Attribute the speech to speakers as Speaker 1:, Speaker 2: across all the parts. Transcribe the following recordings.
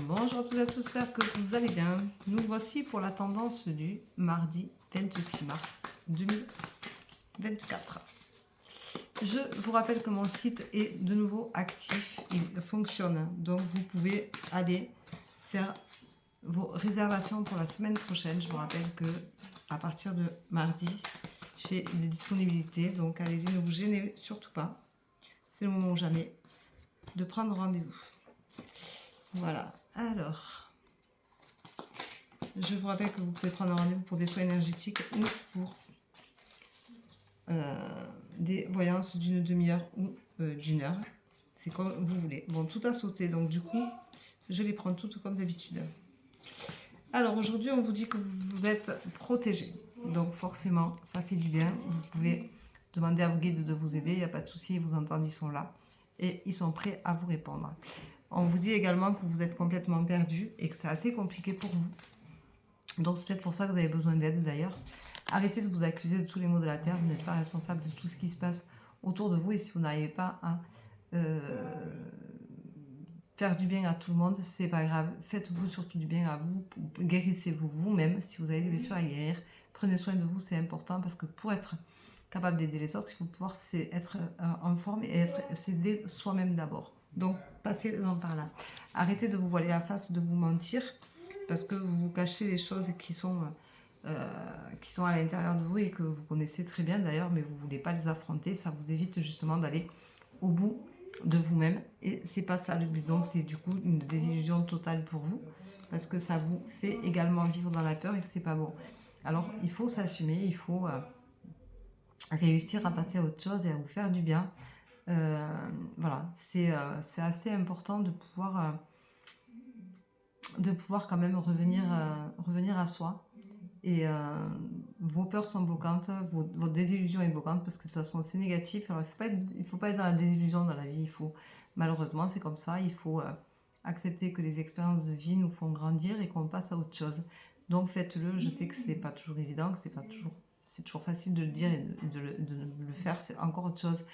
Speaker 1: Bonjour à tous et à tous, j'espère que vous allez bien. Nous voici pour la tendance du mardi 26 mars 2024. Je vous rappelle que mon site est de nouveau actif, il fonctionne. Donc vous pouvez aller faire vos réservations pour la semaine prochaine. Je vous rappelle que à partir de mardi, j'ai des disponibilités. Donc allez-y, ne vous gênez surtout pas. C'est le moment ou jamais de prendre rendez-vous. Voilà, alors, je vous rappelle que vous pouvez prendre un rendez-vous pour des soins énergétiques ou pour des voyances d'une demi-heure ou d'une heure. C'est comme vous voulez. Bon, tout a sauté, donc du coup, je les prends toutes comme d'habitude. Alors, aujourd'hui, on vous dit que vous êtes protégés. Donc, forcément, ça fait du bien. Vous pouvez demander à vos guides de vous aider. Il n'y a pas de souci, vous entendez, ils sont là. Et ils sont prêts à vous répondre. On vous dit également que vous êtes complètement perdu et que c'est assez compliqué pour vous. Donc c'est peut-être pour ça que vous avez besoin d'aide d'ailleurs. Arrêtez de vous accuser de tous les maux de la terre. Vous n'êtes pas responsable de tout ce qui se passe autour de vous. Et si vous n'arrivez pas à faire du bien à tout le monde, c'est pas grave. Faites-vous surtout du bien à vous. Guérissez-vous vous-même. Si vous avez des blessures à guérir, prenez soin de vous, c'est important parce que pour être capable d'aider les autres, il faut pouvoir être en forme et s'aider soi-même d'abord. Donc, passez-en par là. Arrêtez de vous voiler la face, de vous mentir, parce que vous cachez les choses qui sont à l'intérieur de vous et que vous connaissez très bien d'ailleurs, mais vous ne voulez pas les affronter. Ça vous évite justement d'aller au bout de vous-même. Et c'est pas ça le but. Donc, c'est du coup une désillusion totale pour vous, parce que ça vous fait également vivre dans la peur et que c'est pas bon. Alors, il faut s'assumer, il faut réussir à passer à autre chose et à vous faire du bien. Voilà, c'est assez important de pouvoir quand même revenir à soi. Et vos peurs sont bloquantes, votre désillusion est bloquante parce que de toute façon c'est négatif. Alors il faut pas être dans la désillusion dans la vie. Malheureusement c'est comme ça. Il faut accepter que les expériences de vie nous font grandir et qu'on passe à autre chose. Donc faites-le. Je sais que c'est pas toujours évident, que c'est toujours facile de le dire et de le faire. C'est encore autre chose.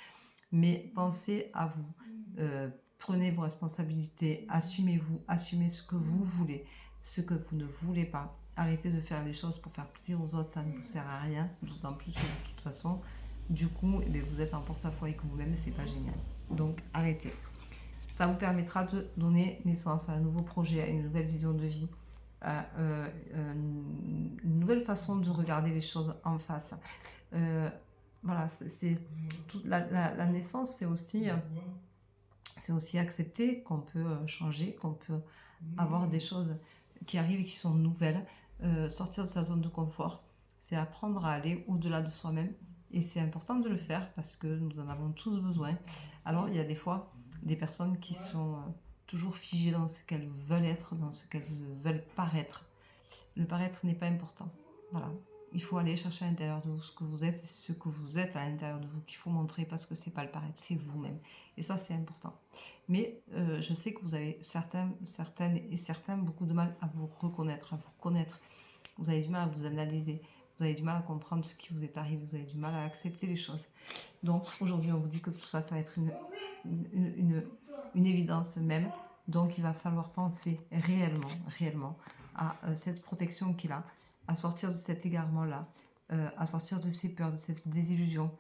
Speaker 1: Mais pensez à vous. Prenez vos responsabilités. Assumez-vous. Assumez ce que vous voulez, ce que vous ne voulez pas. Arrêtez de faire les choses pour faire plaisir aux autres, ça ne vous sert à rien, d'autant plus que de toute façon, du coup, vous êtes en porte-à-faux avec vous-même et c'est pas génial. Donc arrêtez. Ça vous permettra de donner naissance à un nouveau projet, à une nouvelle vision de vie, à une nouvelle façon de regarder les choses en face. Voilà, c'est toute la naissance, c'est aussi accepter qu'on peut changer, qu'on peut avoir des choses qui arrivent et qui sont nouvelles. Sortir de sa zone de confort, c'est apprendre à aller au-delà de soi-même et c'est important de le faire parce que nous en avons tous besoin. Alors il y a des fois des personnes qui sont toujours figées dans ce qu'elles veulent être, dans ce qu'elles veulent paraître. Le paraître n'est pas important. Voilà. Il faut aller chercher à l'intérieur de vous ce que vous êtes et ce que vous êtes à l'intérieur de vous qu'il faut montrer parce que c'est pas le paraître, c'est vous-même. Et ça, c'est important. Mais je sais que vous avez certaines et certains beaucoup de mal à vous reconnaître, à vous connaître. Vous avez du mal à vous analyser. Vous avez du mal à comprendre ce qui vous est arrivé. Vous avez du mal à accepter les choses. Donc aujourd'hui, on vous dit que tout ça, ça va être une évidence même. Donc il va falloir penser réellement à cette protection qu'il a, à sortir de cet égarement-là, à sortir de ces peurs, de cette désillusion.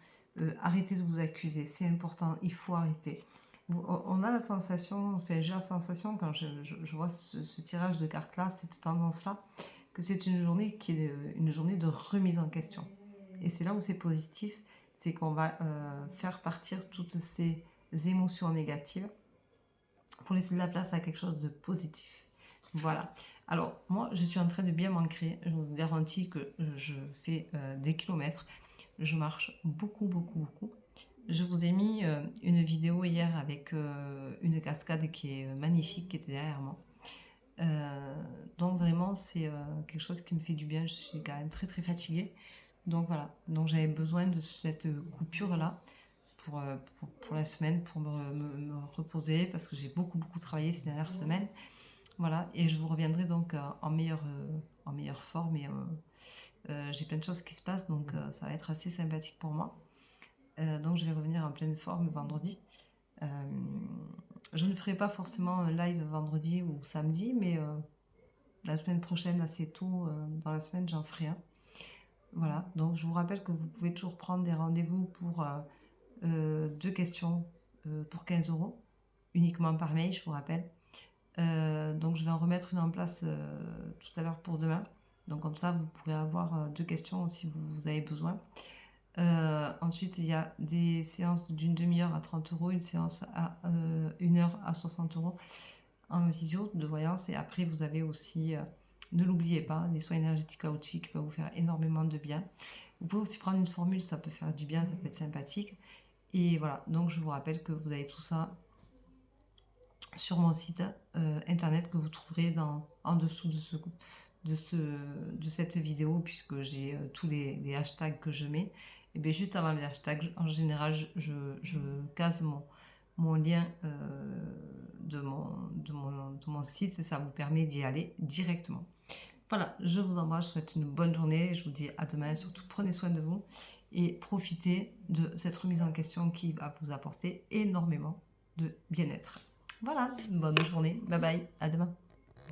Speaker 1: Arrêtez de vous accuser, c'est important, il faut arrêter. On a la sensation, enfin j'ai la sensation quand je vois ce tirage de cartes-là, cette tendance-là, que c'est une journée qui est une journée de remise en question. Et c'est là où c'est positif, c'est qu'on va faire partir toutes ces émotions négatives pour laisser de la place à quelque chose de positif. Voilà. Alors, moi, je suis en train de bien m'ancrer. Je vous garantis que je fais des kilomètres. Je marche beaucoup. Je vous ai mis une vidéo hier avec une cascade qui est magnifique, qui était derrière moi. Donc vraiment, c'est quelque chose qui me fait du bien. Je suis quand même très fatiguée. Donc voilà. Donc j'avais besoin de cette coupure-là pour la semaine, pour me reposer, parce que j'ai beaucoup travaillé ces dernières semaines. Voilà, et je vous reviendrai donc en meilleure forme et j'ai plein de choses qui se passent, donc ça va être assez sympathique pour moi. Donc je vais revenir en pleine forme vendredi. Je ne ferai pas forcément un live vendredi ou samedi, mais la semaine prochaine, assez tôt dans la semaine, j'en ferai un. Voilà, donc je vous rappelle que vous pouvez toujours prendre des rendez-vous pour 2 questions pour 15 €, uniquement par mail, je vous rappelle. Donc je vais en remettre une en place tout à l'heure pour demain. Donc comme ça, vous pourrez avoir 2 questions si vous avez besoin. Ensuite, il y a des séances d'une demi-heure à 30 €, une séance à 1 heure à 60 € en visio de voyance. Et après, vous avez aussi, ne l'oubliez pas, les soins énergétiques Aochi qui peuvent vous faire énormément de bien. Vous pouvez aussi prendre une formule, ça peut faire du bien, ça peut être sympathique. Et voilà, donc je vous rappelle que vous avez tout ça sur mon site internet que vous trouverez en dessous de cette vidéo, puisque j'ai tous les hashtags que je mets. Et bien juste avant les hashtags, en général, je case mon lien de mon site et ça vous permet d'y aller directement. Voilà, je vous embrasse, je vous souhaite une bonne journée, je vous dis à demain, surtout prenez soin de vous et profitez de cette remise en question qui va vous apporter énormément de bien-être. Voilà, bonne journée, bye bye, à demain.